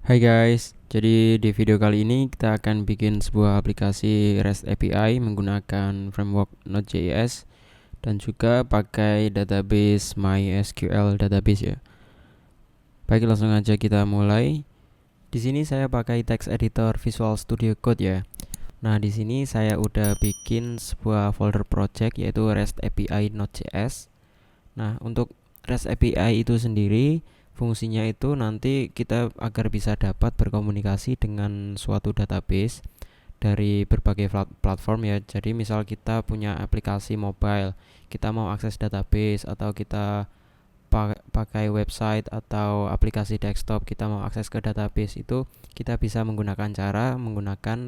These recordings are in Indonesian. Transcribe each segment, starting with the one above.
Hai guys, jadi di video kali ini kita akan bikin sebuah aplikasi REST API menggunakan framework Node.js dan juga pakai database MySQL database ya. Baik, langsung aja kita mulai. Di sini saya pakai text editor Visual Studio Code ya. Nah, di sini saya udah bikin sebuah folder project yaitu REST API Node.js. Nah, untuk REST API itu sendiri fungsinya itu nanti kita agar bisa dapat berkomunikasi dengan suatu database dari berbagai platform ya. Jadi misal kita punya aplikasi mobile, kita mau akses database atau kita pakai website atau aplikasi desktop kita mau akses ke database itu kita bisa menggunakan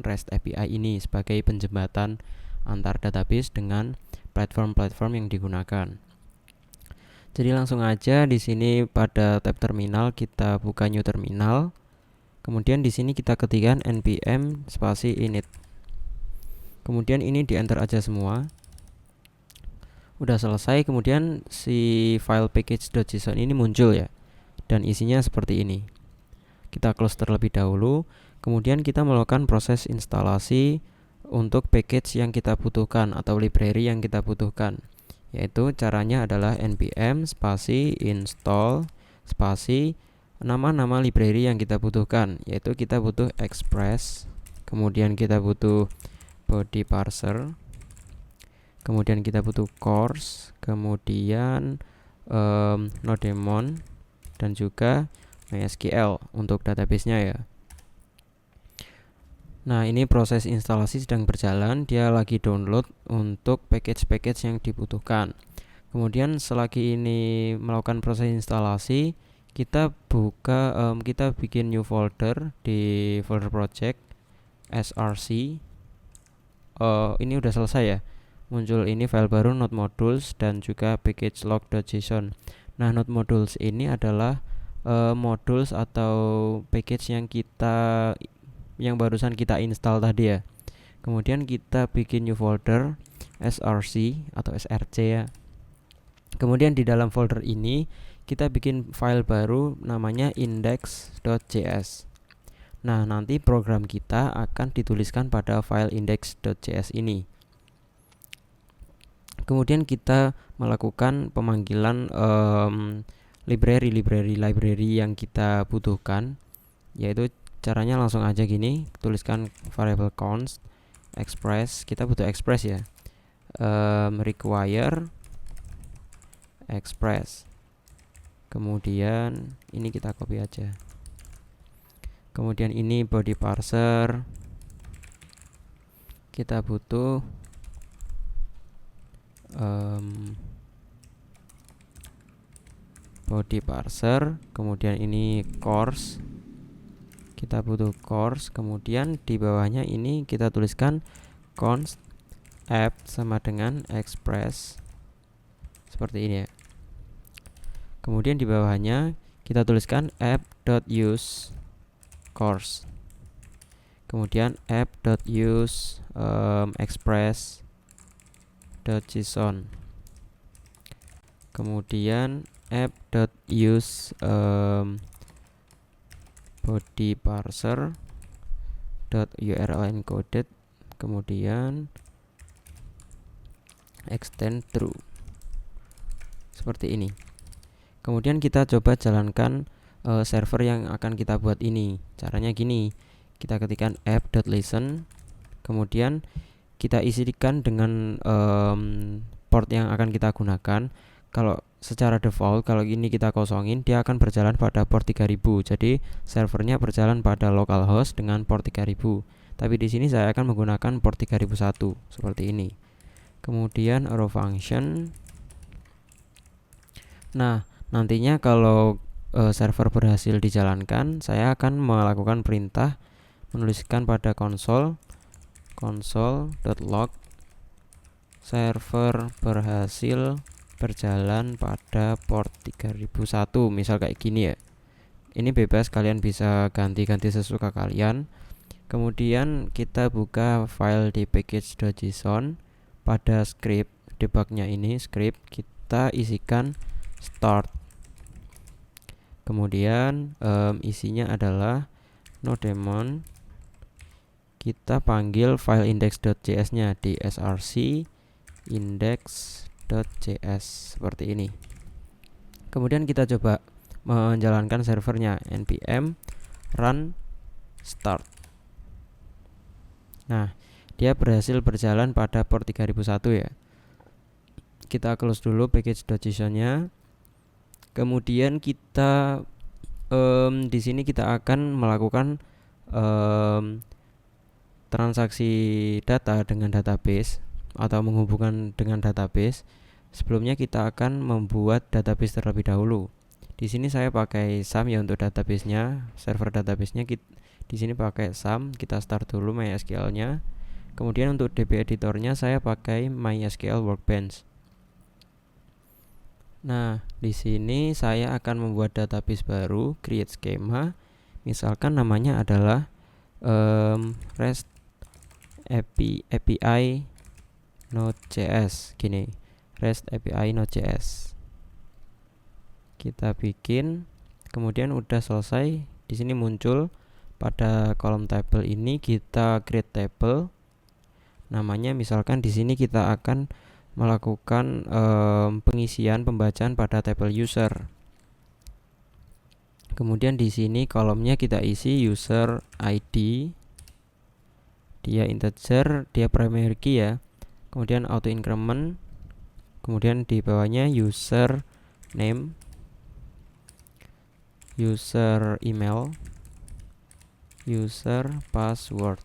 REST API ini sebagai penjembatan antar database dengan platform-platform yang digunakan. Jadi langsung aja di sini pada tab terminal kita buka new terminal. Kemudian di sini kita ketikkan npm spasi init. Kemudian ini di enter aja semua. Udah selesai, kemudian si file package.json ini muncul ya. Dan isinya seperti ini. Kita close terlebih dahulu. Kemudian kita melakukan proses instalasi untuk package yang kita butuhkan atau library yang kita butuhkan. Yaitu caranya adalah npm spasi install spasi nama-nama library yang kita butuhkan, yaitu kita butuh express, kemudian kita butuh body parser, kemudian kita butuh course, kemudian nodemon, dan juga MySQL untuk database-nya ya. Nah, ini proses instalasi sedang berjalan, dia lagi download untuk package-package yang dibutuhkan. Kemudian selagi ini melakukan proses instalasi, kita bikin new folder di folder project src. Ini udah selesai ya. Muncul ini file baru node modules dan juga package log.json. Nah, node modules ini adalah modules atau package yang barusan kita install tadi ya. Kemudian kita bikin new folder src atau src ya. Kemudian di dalam folder ini kita bikin file baru namanya index.js. Nah, nanti program kita akan dituliskan pada file index.js ini. Kemudian kita melakukan pemanggilan library yang kita butuhkan, yaitu caranya langsung aja gini, tuliskan variable const express, kita butuh express ya, require express. Kemudian ini kita copy aja. Kemudian ini body parser, kita butuh body parser. Kemudian ini course, kita butuh course. Kemudian di bawahnya ini kita tuliskan const app sama dengan express seperti ini ya. Kemudian di bawahnya kita tuliskan app.use course. Kemudian app.use express.json. Kemudian app.use body parser .url encoded, kemudian extend true seperti ini. Kemudian kita coba jalankan server yang akan kita buat ini. Caranya gini, kita ketikkan app.listen, kemudian kita isikan dengan port yang akan kita gunakan. Kalau secara default, kalau ini kita kosongin, dia akan berjalan pada port 3000. Jadi servernya berjalan pada localhost dengan port 3000. Tapi di sini saya akan menggunakan port 3001 seperti ini. Kemudian arrow function. Nah, nantinya kalau server berhasil dijalankan, saya akan melakukan perintah menuliskan pada console.log server berhasil berjalan pada port 3001, misal kayak gini ya. Ini bebas, kalian bisa ganti-ganti sesuka kalian. Kemudian kita buka file di package.json. Pada script debugnya ini, script kita isikan start. Kemudian isinya adalah nodemon, kita panggil file index.js nya di src index.js seperti ini. Kemudian kita coba menjalankan servernya, npm run start. Nah, dia berhasil berjalan pada port 3001 ya. Kita close dulu package.json-nya. Kemudian kita di sini kita akan melakukan transaksi data dengan database atau menghubungkan dengan database. Sebelumnya kita akan membuat database terlebih dahulu. Di sini saya pakai SAM ya untuk database-nya, server database-nya di sini pakai SAM. Kita start dulu MySQL-nya. Kemudian untuk DB editornya saya pakai MySQL Workbench. Nah, di sini saya akan membuat database baru, create schema. Misalkan namanya adalah REST API Node.js, gini, REST API Node.js. Kita bikin, kemudian udah selesai. Di sini muncul pada kolom table ini kita create table. Namanya misalkan di sini kita akan melakukan pengisian pembacaan pada table user. Kemudian di sini kolomnya kita isi user ID. Dia integer, dia primary key ya. Kemudian auto increment. Kemudian di bawahnya user name, user email, user password.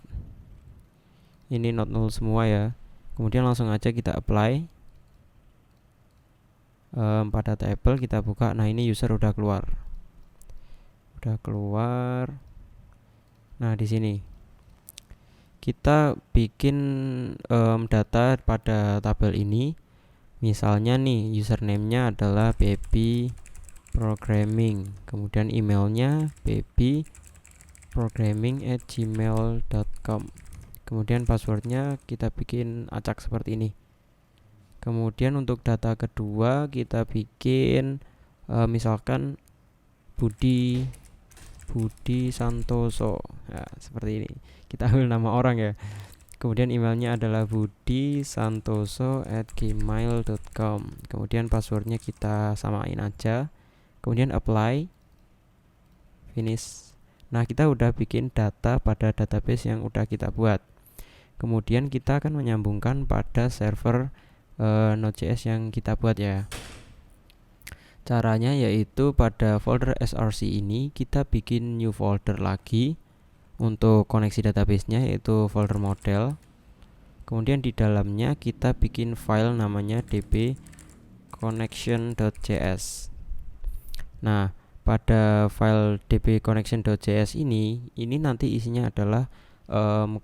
Ini not null semua ya. Kemudian langsung aja kita apply pada table, kita buka. Nah, ini user udah keluar. Nah, di sini kita bikin data pada tabel ini. Misalnya nih username-nya adalah baby programming, kemudian emailnya babyprogramming@gmail.com, kemudian passwordnya kita bikin acak seperti ini. Kemudian untuk data kedua kita bikin misalkan Budi Santoso, nah, seperti ini. Kita ambil nama orang ya. Kemudian emailnya adalah budisantoso@gmail.com. Kemudian passwordnya kita samain aja. Kemudian apply, finish. Nah, kita udah bikin data pada database yang udah kita buat. Kemudian kita akan menyambungkan pada server Node.js yang kita buat ya. Caranya yaitu pada folder src ini kita bikin new folder lagi untuk koneksi database-nya, yaitu folder model. Kemudian di dalamnya kita bikin file namanya dbconnection.js. Nah, pada file dbconnection.js ini nanti isinya adalah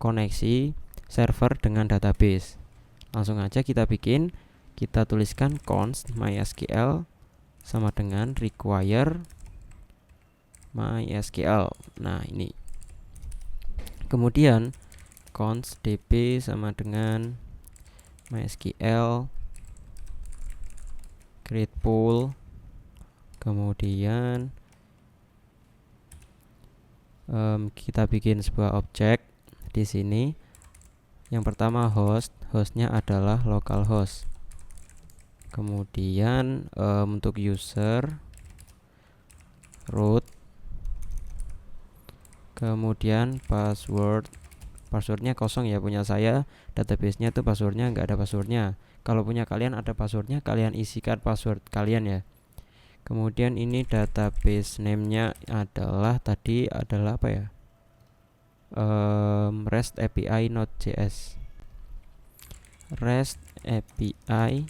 koneksi server dengan database. Langsung aja kita bikin, kita tuliskan const mysql sama dengan require mysql. Nah, ini. Kemudian const db sama dengan mysql create pool. Kemudian kita bikin sebuah objek di sini. Yang pertama hostnya adalah localhost. Kemudian untuk user root, kemudian passwordnya kosong ya, punya saya database-nya tuh passwordnya nggak ada passwordnya. Kalau punya kalian ada passwordnya, kalian isikan password kalian ya. Kemudian ini database name-nya adalah apa ya, REST API Node.js, REST API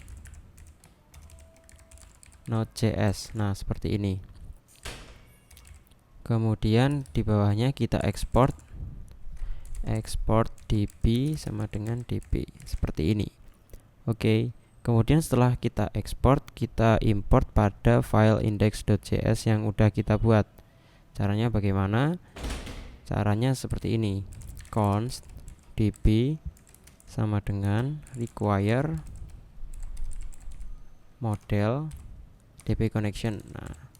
Node.js. Nah, seperti ini. Kemudian di bawahnya kita export db sama dengan db seperti ini. Oke. Kemudian setelah kita export, kita import pada file index.js yang udah kita buat. Caranya bagaimana? Caranya seperti ini. Const db sama dengan require model db connection. Nah,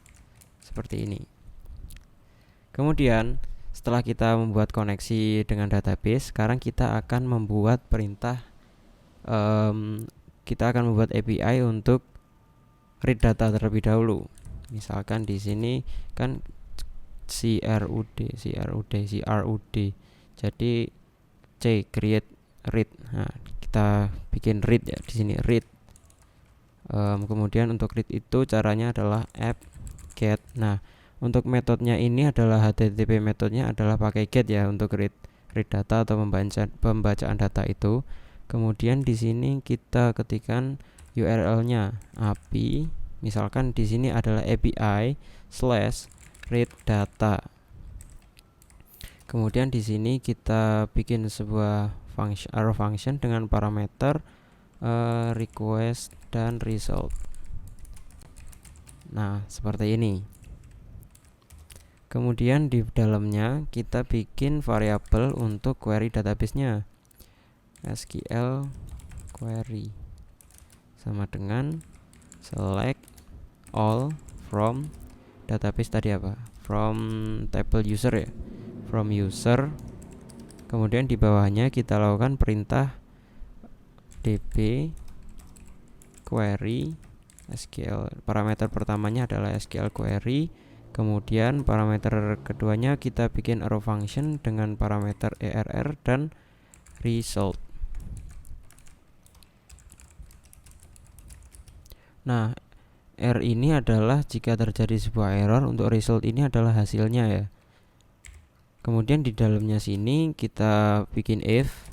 seperti ini. Kemudian setelah kita membuat koneksi dengan database, sekarang kita akan membuat perintah, kita akan membuat API untuk read data terlebih dahulu. Misalkan di sini kan crud. Jadi C create read. Nah, kita bikin read ya di sini read. Kemudian untuk read itu caranya adalah app get. Nah, untuk metodenya ini adalah HTTP metodenya adalah pakai get ya untuk read data atau pembacaan data itu. Kemudian di sini kita ketikkan URL-nya API. Misalkan di sini adalah API/read data. Kemudian di sini kita bikin sebuah arrow function dengan parameter request dan result. Nah, seperti ini. Kemudian di dalamnya kita bikin variabel untuk query database-nya. SQL query sama dengan select all from database tadi apa? From table user ya. From user. Kemudian di bawahnya kita lakukan perintah db query SQL. Parameter pertamanya adalah SQL query. Kemudian parameter keduanya kita bikin arrow function dengan parameter err dan result. Nah, R ini adalah jika terjadi sebuah error, untuk result ini adalah hasilnya ya. Kemudian di dalamnya sini kita bikin if.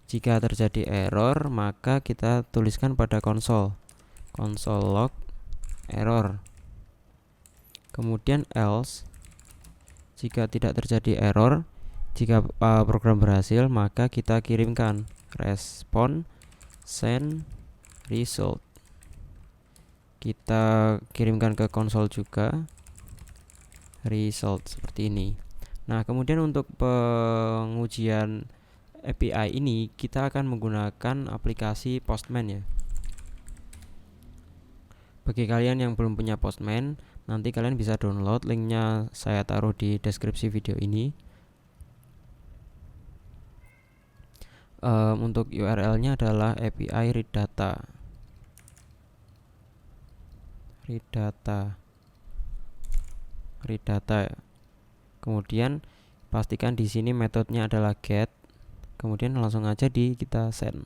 Jika terjadi error, maka kita tuliskan pada console log error. Kemudian else, jika tidak terjadi error, jika program berhasil, maka kita kirimkan respon send result. Kita kirimkan ke konsol juga result seperti ini. Nah, kemudian untuk pengujian API ini kita akan menggunakan aplikasi Postman ya. Bagi kalian yang belum punya Postman, nanti kalian bisa download, linknya saya taruh di deskripsi video ini. Untuk URL-nya adalah API read data. Read data ya. Kemudian pastikan di sini metodenya adalah get. Kemudian langsung aja kita send.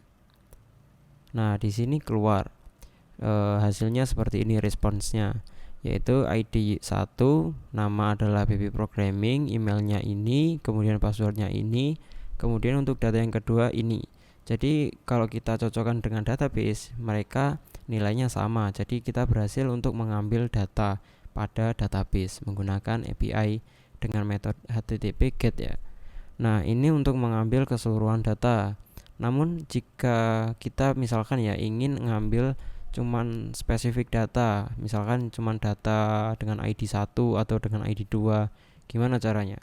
Nah, di sini keluar hasilnya seperti ini responsnya, yaitu ID 1, nama adalah BB Programming, emailnya ini, kemudian passwordnya ini, kemudian untuk data yang kedua ini. Jadi kalau kita cocokkan dengan database, mereka nilainya sama. Jadi kita berhasil untuk mengambil data pada database menggunakan API dengan metode HTTP GET ya. Nah, ini untuk mengambil keseluruhan data. Namun jika kita misalkan ya ingin ngambil cuman spesifik data, misalkan cuman data dengan ID 1 atau dengan ID 2, gimana caranya?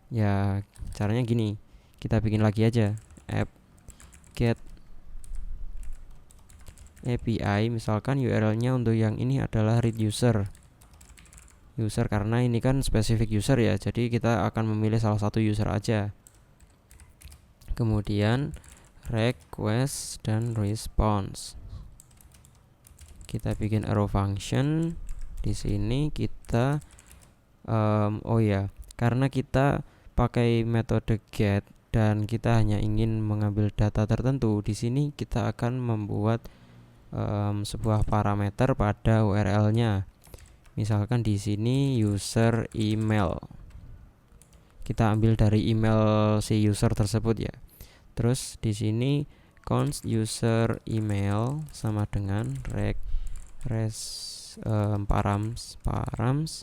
Ya, caranya gini. Kita bikin lagi aja app get API, misalkan URL-nya untuk yang ini adalah read user karena ini kan spesifik user ya, jadi kita akan memilih salah satu user aja. Kemudian request dan response. Kita bikin arrow function di sini. Kita karena kita pakai metode get dan kita hanya ingin mengambil data tertentu, di sini kita akan membuat sebuah parameter pada URL-nya. Misalkan di sini user email. Kita ambil dari email si user tersebut ya. Terus di sini const user email sama dengan params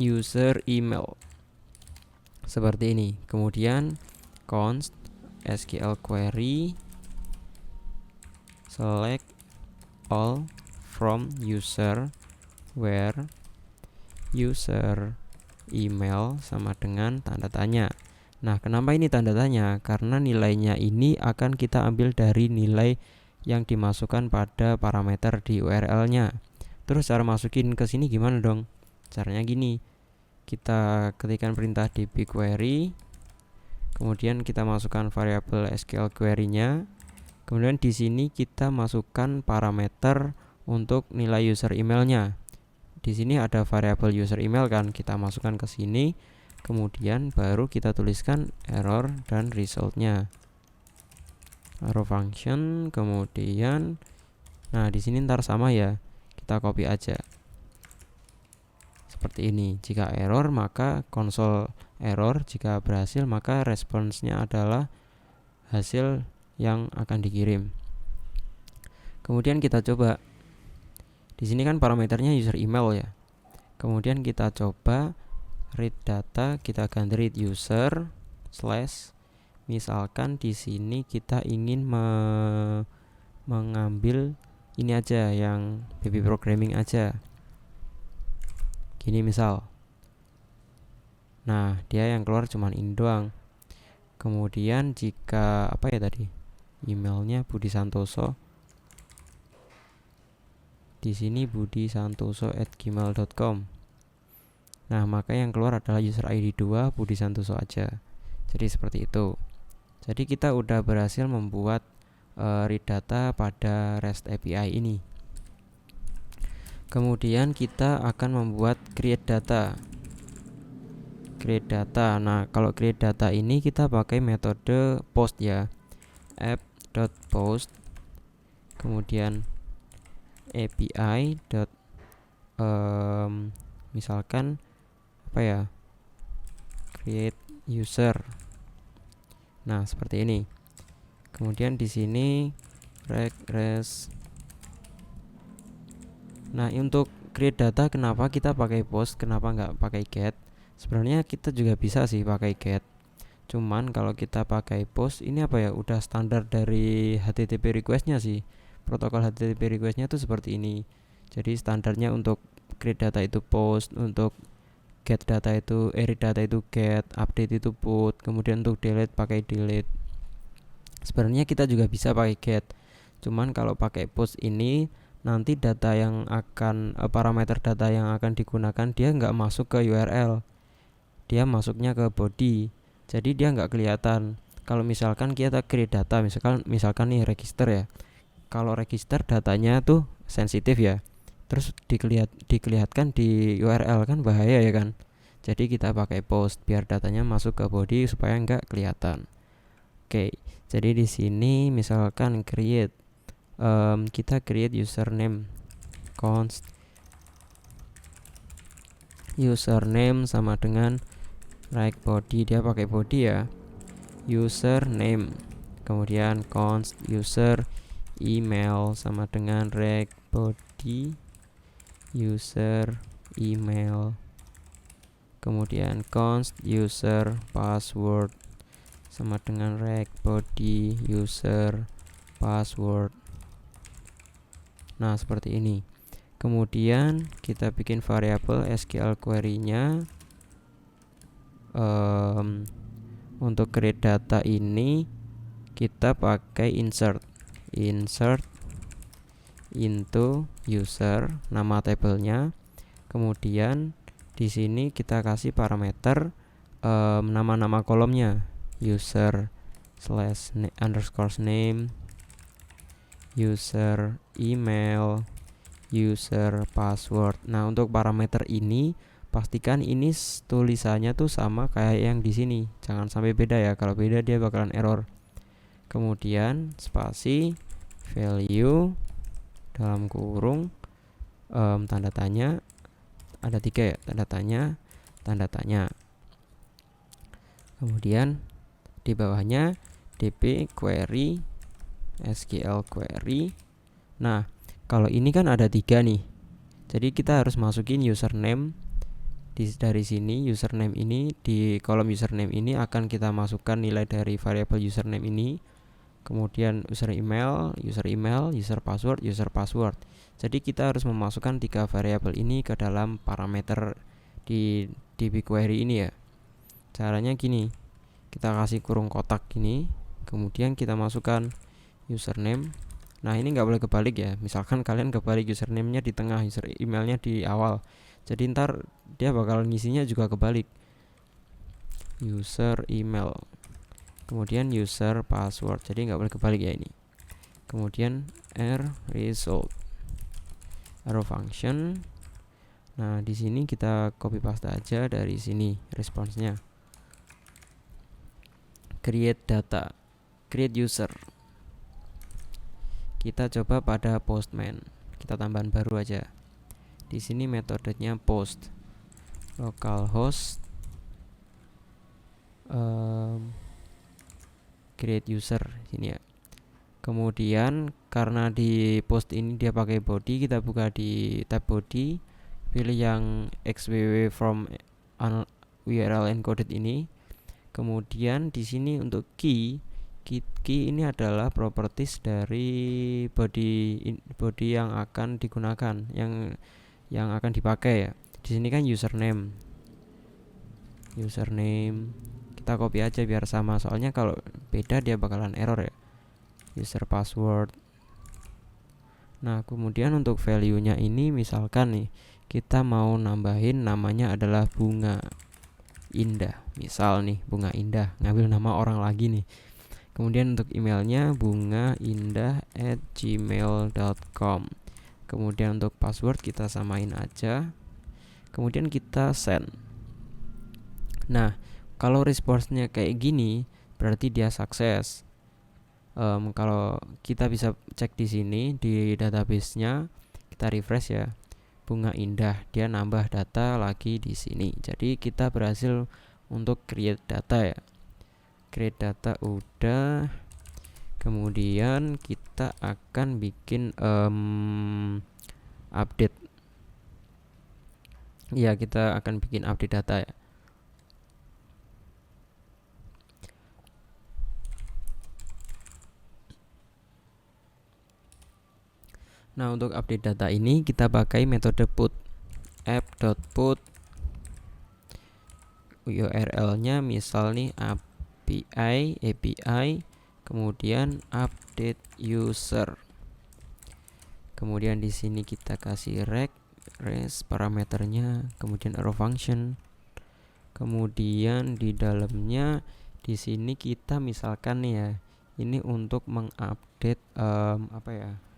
user email seperti ini. Kemudian const SQL query select all from user where user email sama dengan tanda tanya. Nah, kenapa ini tanda tanya? Karena nilainya ini akan kita ambil dari nilai yang dimasukkan pada parameter di URL-nya. Terus cara masukin ke sini gimana dong? Caranya gini. kita ketikkan perintah db query, kemudian kita masukkan variabel SQL query-nya. Kemudian di sini kita masukkan parameter untuk nilai user emailnya. Di sini ada variabel user email kan, kita masukkan ke sini. Kemudian baru kita tuliskan error dan resultnya. Arrow function, kemudian nah di sini ntar sama ya, kita copy aja seperti ini. Jika error maka console error, jika berhasil maka responsnya adalah hasil yang akan dikirim. Kemudian kita coba. Di sini kan parameternya user email ya. Kemudian kita coba read data, kita ganti read user slash, misalkan di sini kita ingin mengambil ini aja yang baby programming aja. Gini misal. Nah, dia yang keluar cuman ini doang. Kemudian jika apa ya tadi? Emailnya Budi Santoso. Di sini budisantoso@gmail.com. Nah, maka yang keluar adalah user ID 2 Budi Santoso aja. Jadi seperti itu. Jadi kita udah berhasil membuat read data pada REST API ini. Kemudian kita akan membuat create data. Create data. Nah, kalau create data ini kita pakai metode post ya. app.post kemudian API misalkan apa ya, create user. Nah, seperti ini. Kemudian di sini res. Nah, untuk create data kenapa kita pakai post, kenapa nggak pakai get? Sebenarnya kita juga bisa sih pakai get. Cuman kalau kita pakai post ini apa ya, udah standar dari HTTP request-nya sih. Protokol HTTP request-nya tuh seperti ini. Jadi standarnya untuk create data itu post, untuk get data itu read data itu get, update itu put, kemudian untuk delete pakai delete. Sebenarnya kita juga bisa pakai get. Cuman kalau pakai post ini nanti data yang akan parameter data yang akan digunakan dia nggak masuk ke URL. Dia masuknya ke body. Jadi dia nggak kelihatan. Kalau misalkan kita create data, misalkan nih register ya. Kalau register datanya tuh sensitif ya, terus dikelihatkan di URL kan bahaya ya kan. Jadi kita pakai post biar datanya masuk ke body supaya nggak kelihatan. Oke, jadi di sini misalkan create, kita create username const username sama dengan like body, dia pakai body ya, username, kemudian const user email sama dengan reg body user email, kemudian const user password sama dengan reg body user password. Nah, seperti ini. Kemudian kita bikin variabel SQL query-nya. Untuk create data ini kita pakai insert into user, nama tabelnya. Kemudian di sini kita kasih parameter nama-nama kolomnya, user slash underscore name, user email, user password. Nah, untuk parameter ini pastikan ini tulisannya tuh sama kayak yang di sini. Jangan sampai beda ya. Kalau beda dia bakalan error. Kemudian spasi value dalam kurung tanda tanya, ada 3 ya, tanda tanya. Kemudian di bawahnya db query SQL query. Nah, kalau ini kan ada 3 nih. Jadi kita harus masukin username dari sini. Username ini, di kolom username ini akan kita masukkan nilai dari variabel username ini. Kemudian user email, user password. Jadi kita harus memasukkan 3 variabel ini ke dalam parameter di db query ini ya. Caranya gini, kita kasih kurung kotak gini, kemudian kita masukkan username. Nah, ini nggak boleh kebalik ya. Misalkan kalian kebalik username-nya di tengah, user emailnya di awal. Jadi ntar dia bakal ngisinya juga kebalik. User email, kemudian user password, jadi nggak boleh kebalik ya ini. Kemudian result, arrow function. Nah di sini kita copy paste aja dari sini responsnya. Create data, create user. Kita coba pada postman, kita tambahan baru aja. Di sini metodenya post, localhost, create user sini ya. Kemudian karena di post ini dia pakai body, kita buka di tab body, pilih yang xww from URL encoded ini. Kemudian di sini untuk key ini adalah properties dari body yang akan digunakan, yang akan dipakai ya. Di sini kan username kita copy aja biar sama, soalnya kalau beda dia bakalan error ya. User password. Nah kemudian untuk value nya ini misalkan nih kita mau nambahin namanya adalah Bunga Indah, misal nih Bunga Indah, ngambil nama orang lagi nih. Kemudian untuk emailnya bungaindah@gmail.com. Kemudian untuk password kita samain aja. Kemudian kita send. Nah kalau response-nya kayak gini berarti dia sukses. Kalau kita bisa cek di sini di database-nya, kita refresh ya, Bunga Indah, dia nambah data lagi di sini. Jadi kita berhasil untuk create data ya. Create data udah. Kemudian kita akan bikin update. Ya, kita akan bikin update data ya. Nah untuk update data ini kita pakai metode put, app.put, URL-nya misal nih API, kemudian update user. Kemudian di sini kita kasih res parameternya, kemudian arrow function. Kemudian di dalamnya di sini kita misalkan nih ya, ini untuk mengupdate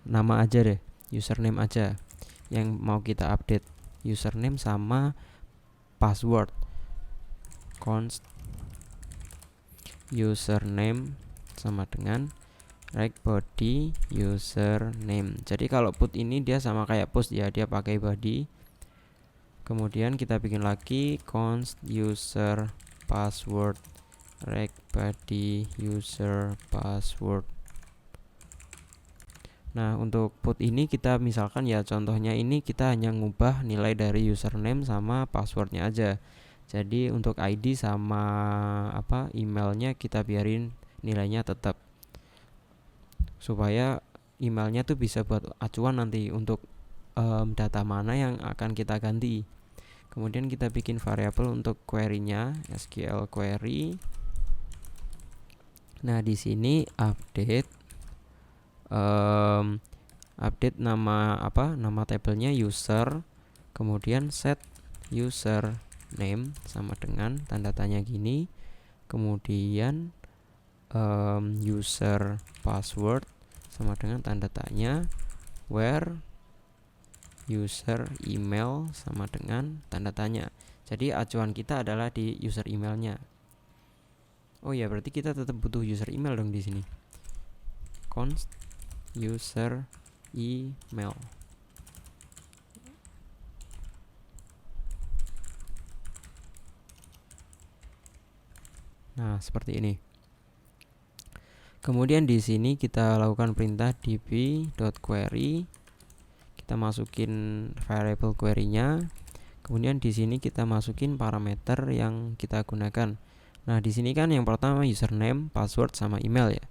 nama aja deh, username aja yang mau kita update, username sama password. Const username sama dengan body username. Jadi kalau put ini dia sama kayak post ya, dia pakai body. Kemudian kita bikin lagi const user password body user password. Nah untuk put ini kita misalkan ya, contohnya ini kita hanya ngubah nilai dari username sama passwordnya aja. Jadi untuk ID sama emailnya kita biarin nilainya tetap, supaya emailnya tuh bisa buat acuan nanti untuk data mana yang akan kita ganti. Kemudian kita bikin variabel untuk query-nya, SQL query. Nah di sini update nama tabelnya user, kemudian set user name sama dengan tanda tanya gini, kemudian user password sama dengan tanda tanya, where user email sama dengan tanda tanya. Jadi acuan kita adalah di user emailnya. Oh ya, berarti kita tetap butuh user email dong di sini. Const user email. Nah, seperti ini. Kemudian di sini kita lakukan perintah db.query. Kita masukin variable query-nya. Kemudian di sini kita masukin parameter yang kita gunakan. Nah, di sini kan yang pertama username, password sama email ya.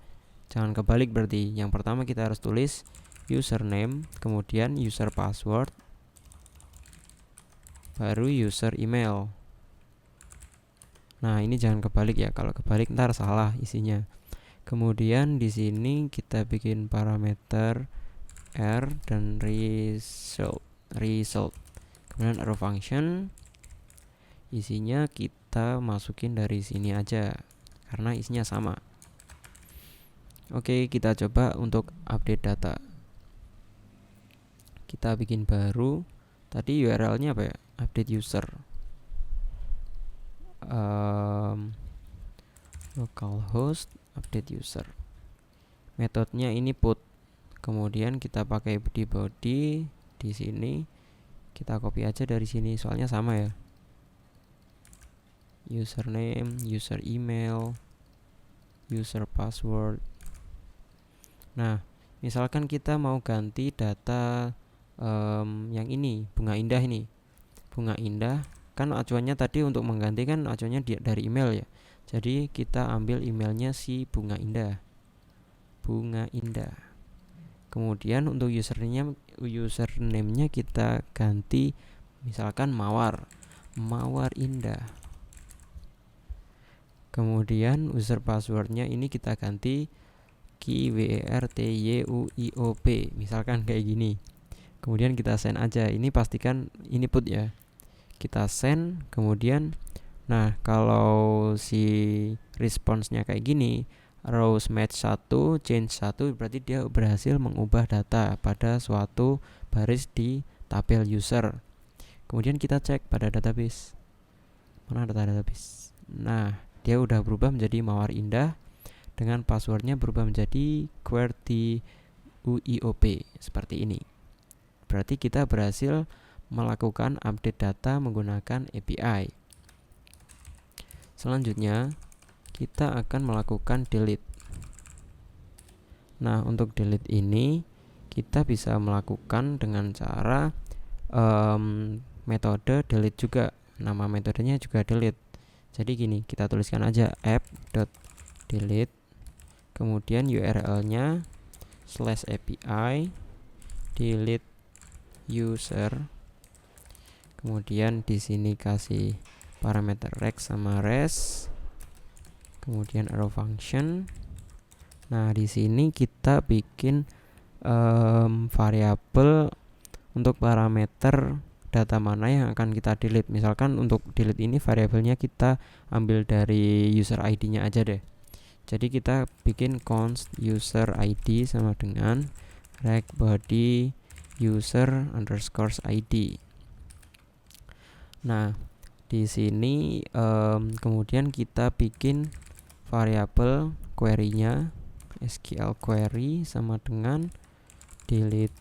Jangan kebalik berarti. Yang pertama kita harus tulis username, kemudian user password, baru user email. Nah, ini jangan kebalik ya. Kalau kebalik ntar salah isinya. Kemudian di sini kita bikin parameter r dan result. Kemudian arrow function, isinya kita masukin dari sini aja karena isinya sama. Oke, kita coba untuk update data. Kita bikin baru. Tadi URL-nya apa ya? Update user. Localhost update user. Metodenya ini put. Kemudian kita pakai di body di sini. Kita copy aja dari sini soalnya sama ya. Username, user email, user password. Nah, misalkan kita mau ganti data yang ini, bunga indah ini. Bunga indah, kan acuannya tadi untuk mengganti kan acuannya dari email ya. Jadi kita ambil emailnya si bunga indah. Bunga indah. Kemudian untuk username-nya kita ganti misalkan mawar. Mawar indah. Kemudian user passwordnya ini kita ganti KWERTYUIOP, misalkan kayak gini. Kemudian kita send aja. Ini pastikan ini put ya. Kita send, kemudian nah kalau si response-nya kayak gini, rows match 1, change 1, berarti dia berhasil mengubah data pada suatu baris di tabel user. Kemudian kita cek pada database. Mana data database? Nah, dia udah berubah menjadi mawar indah dengan passwordnya berubah menjadi QWERTY seperti ini. Berarti kita berhasil melakukan update data menggunakan API. Selanjutnya kita akan melakukan delete. Nah, untuk delete ini kita bisa melakukan dengan cara metode delete juga. Nama metodenya juga delete. Jadi gini, kita tuliskan aja app.delete, kemudian URL-nya /API delete user. Kemudian di sini kasih parameter rect sama res. Kemudian arrow function. Nah, di sini kita bikin variabel untuk parameter data mana yang akan kita delete. Misalkan untuk delete ini variabelnya kita ambil dari user ID-nya aja deh. Jadi kita bikin const user ID sama dengan rect body user underscore ID. Nah, di sini kemudian kita bikin variabel query-nya SQL query sama dengan delete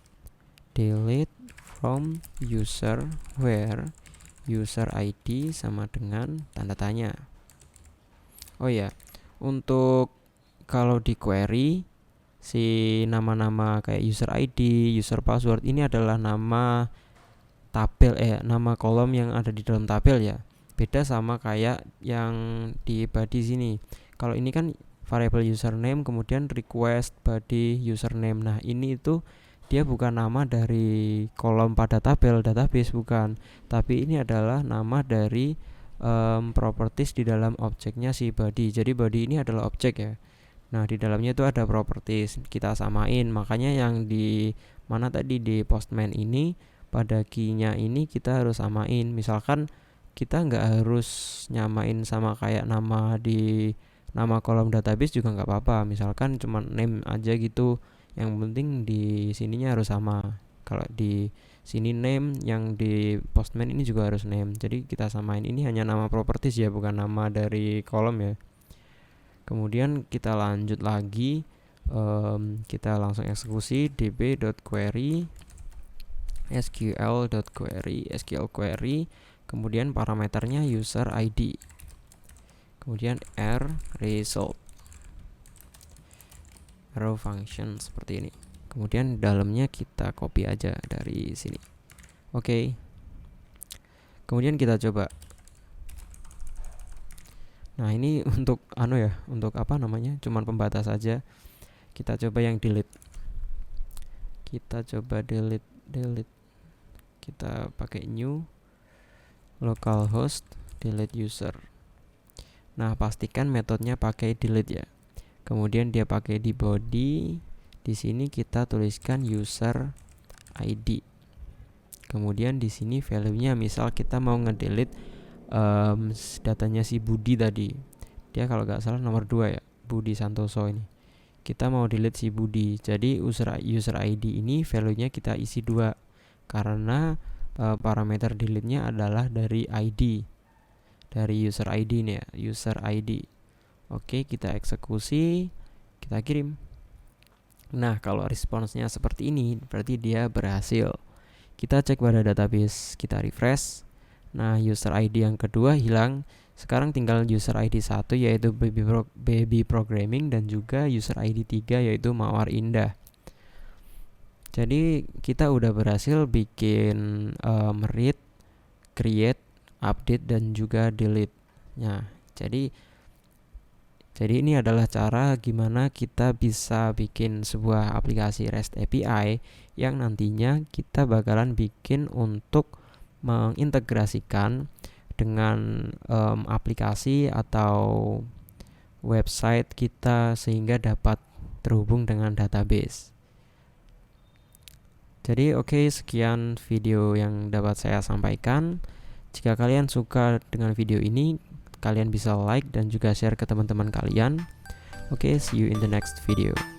from user where user ID sama dengan tanda tanya. Oh ya, untuk kalau di query si nama-nama kayak user ID, user password ini adalah nama tabel nama kolom yang ada di dalam tabel ya. Beda sama kayak yang di body sini. Kalau ini kan variable username kemudian request body username. Nah, ini itu dia bukan nama dari kolom pada tabel database, bukan, tapi ini adalah nama dari properties di dalam objeknya si body. Jadi body ini adalah objek ya. Nah, di dalamnya itu ada properties, kita samain. Makanya yang di mana tadi di postman ini pada key-nya ini kita harus samain. Misalkan kita nggak harus nyamain sama kayak nama di nama kolom database juga nggak apa-apa. Misalkan cuma name aja gitu. Yang penting di sininya harus sama. Kalau di sini name, yang di postman ini juga harus name. Jadi kita samain, ini hanya nama properties ya, bukan nama dari kolom ya. Kemudian kita lanjut lagi, kita langsung eksekusi db.query SQL query, kemudian parameternya user ID, kemudian result arrow function seperti ini. Kemudian dalamnya kita copy aja dari sini. Oke. Kemudian kita coba. Nah, ini untuk untuk apa namanya? Cuman pembatas aja. Kita coba yang delete. Kita coba delete. Kita pakai new localhost delete user. Nah, pastikan metodenya pakai delete ya. Kemudian dia pakai di body. Di sini kita tuliskan user ID. Kemudian di sini value-nya misal kita mau ngedelete datanya si Budi tadi. Dia kalau nggak salah nomor 2 ya, Budi Santoso ini. Kita mau delete si Budi. Jadi user ID ini value-nya kita isi 2 karena parameter delete-nya adalah dari ID. Dari user ID nih ya, user ID. Oke, kita eksekusi, kita kirim. Nah, kalau responsnya seperti ini, berarti dia berhasil. Kita cek pada database, kita refresh. Nah, user ID yang kedua hilang. Sekarang tinggal user ID 1 yaitu baby programming dan juga user ID 3 yaitu Mawar Indah. Jadi kita udah berhasil bikin read, create, update dan juga delete. Nah, jadi ini adalah cara gimana kita bisa bikin sebuah aplikasi REST API yang nantinya kita bakalan bikin untuk mengintegrasikan dengan aplikasi atau website kita sehingga dapat terhubung dengan database. Jadi sekian video yang dapat saya sampaikan. Jika kalian suka dengan video ini, kalian bisa like dan juga share ke teman-teman kalian. See you in the next video.